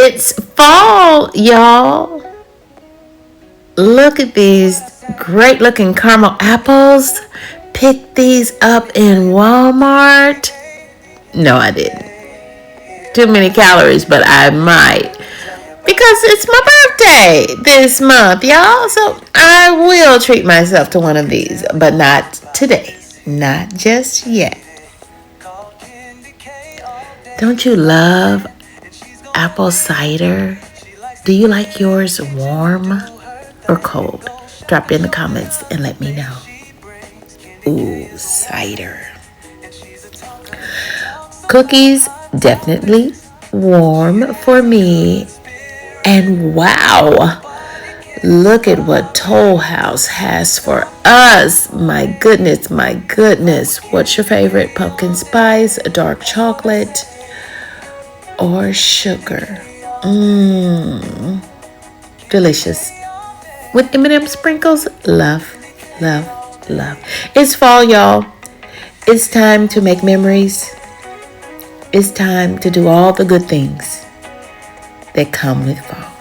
It's fall, y'all. Look at these great looking caramel apples. Picked these up in Walmart. No, I didn't. Too many calories, but I might. Because it's my birthday this month, y'all. So I will treat myself to one of these, but not today. Not just yet. Don't you love apple cider? Do you like yours warm or cold? Drop it in the comments and let me know. Ooh, cider. Cookies, definitely warm for me. And wow, look at what Toll House has for us. My goodness, my goodness. What's your favorite? Pumpkin spice, dark chocolate, or sugar? Mmm, delicious. With M&M sprinkles, love, love, love. It's fall, y'all. It's time to make memories. It's time to do all the good things that come with fall.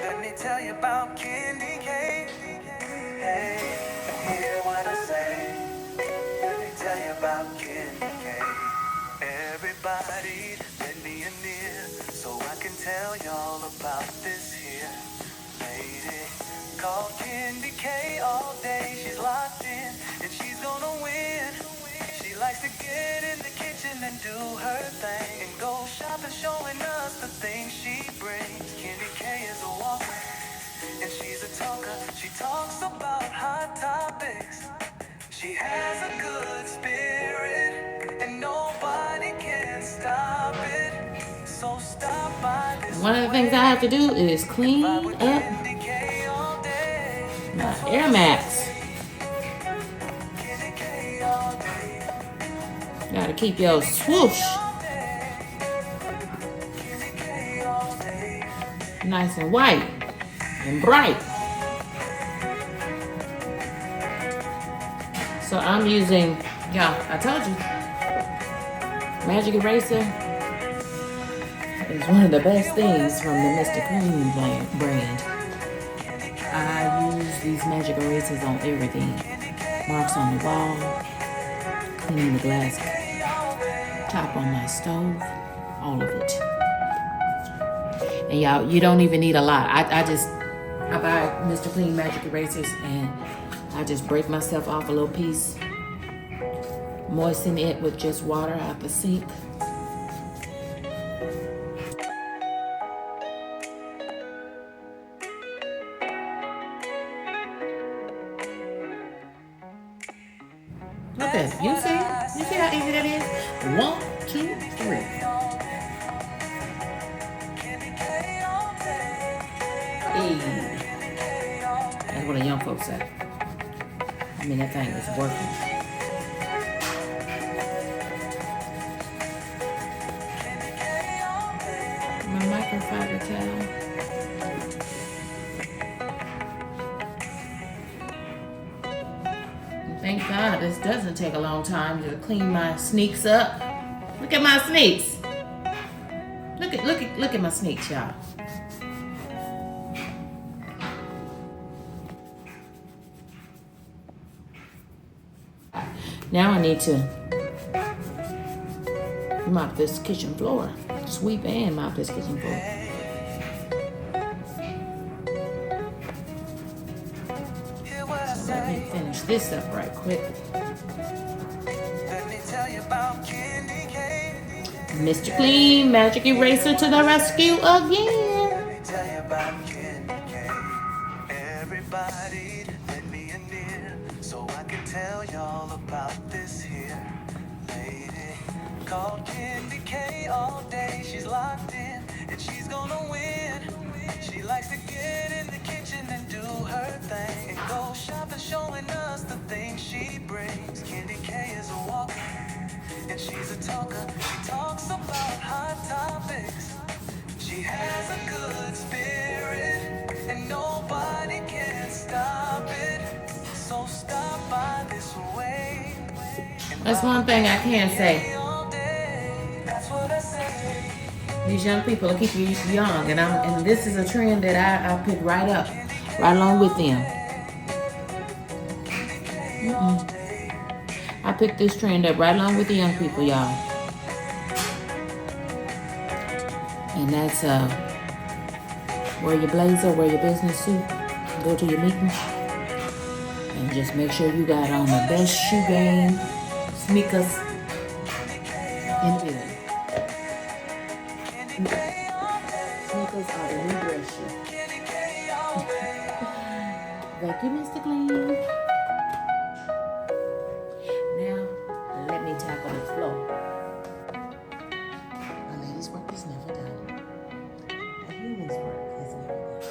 Let me tell you about candy cane. Hey, hear what I say. Let me tell you about candy cane. Everybody, lend me an ear so I can tell y'all about this here lady called Candy K. All day she's locked in and she's gonna win. She likes to get in the kitchen and do her thing and go shopping, showing us the things she brings. Candy K is a walker and she's a talker. She talks about hot topics. She has a good spirit and nobody can stop it. So stop by this. One of the things I have to do is clean up my Air Max. Gotta keep your swoosh nice and white and bright. So I'm using, y'all, I told you, Magic Eraser is one of the best things from the Mr. Clean brand. I use these Magic Erasers on everything. Marks on the wall, cleaning the glass top on my stove, all of it. And y'all, you don't even need a lot. I buy Mr. Clean Magic Erasers and I just break myself off a little piece, moisten it with just water out the sink. Okay, you see how easy that is? 1, 2, 3. Hey, that's what the young folks say. I mean, that thing is working. My microfiber towel. Thank God this doesn't take a long time to clean my sneaks up. Look at my sneaks. Look at my sneaks, y'all. Now I need to mop this kitchen floor. Sweep and mop this kitchen floor. So let me finish this up right quick. Mr. Clean Magic Eraser to the rescue again. Everybody, let me in here so I can tell y'all about this here lady called Candy K. All day she's locked in and she's gonna win. She likes to get in the kitchen and do her thing and go shopping, showing us the things she brings. Candy K is a walker and she's a talker. She talks about hot topics. She has a good spirit and nobody can stop it. So stop by this way. That's one thing I can say. These young people will keep you young, and this is a trend that I pick right up, right along with them. I picked this trend up right along with the young people, y'all. And that's wear your blazer, wear your business suit, go to your meeting, and just make sure you got on the best shoe game, sneakers in the building. Sneakers are the new dress shoe. Thank you, Mr. Clean. Now, let me tackle this floor. A lady's work is never done. A human's work is never done.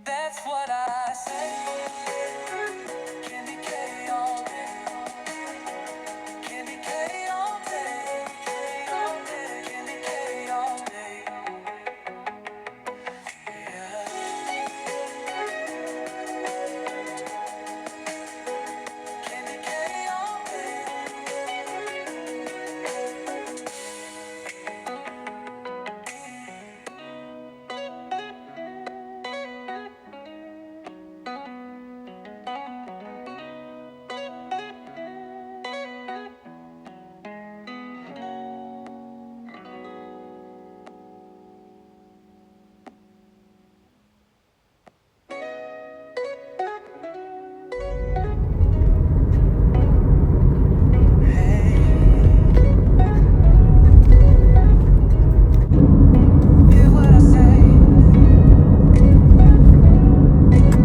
That's what I say. Candy K all day. Candy K all day. All day. Candy K all day. Yeah. Candy K all day. Hear what I say.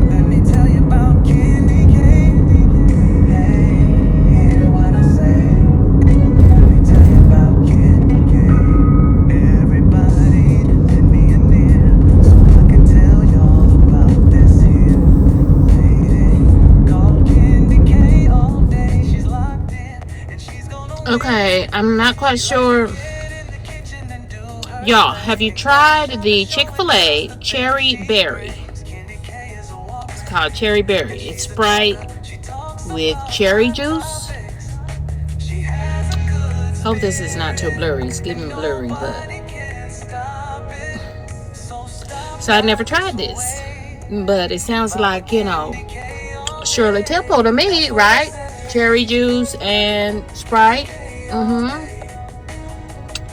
Let me tell you about Candy K. Hey, hear what I say. Let me tell you about Candy K. Everybody, let me in here so I can tell y'all about this here lady called Candy K. All day she's locked in and she's gonna Okay, I'm not quite sure. Y'all, have you tried the Chick-fil-A Cherry Berry? It's called Cherry Berry. It's Sprite with cherry juice. Hope this is not too blurry. It's getting blurry, but so I never tried this, but it sounds like, Shirley Temple to me, right? Cherry juice and Sprite.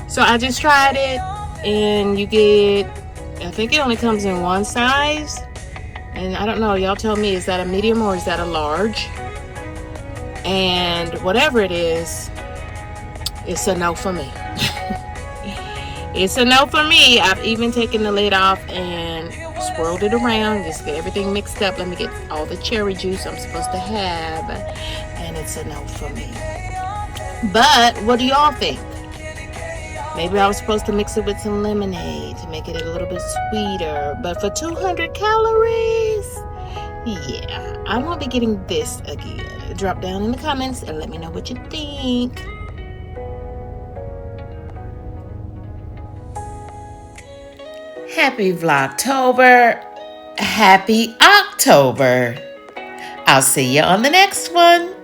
So I just tried it, and you get, I think it only comes in one size, and I don't know, y'all tell me, is that a medium or is that a large? And whatever it is, it's a no for me. It's a no for me. I've even taken the lid off and swirled it around, just get everything mixed up. Let me get all the cherry juice I'm supposed to have, and it's a no for me. But what do y'all think? Maybe I was supposed to mix it with some lemonade to make it a little bit sweeter. But for 200 calories, Yeah, I won't be getting this again. Drop down in the comments and let me know what you think. Happy Vlogtober. Happy October. I'll see you on the next one.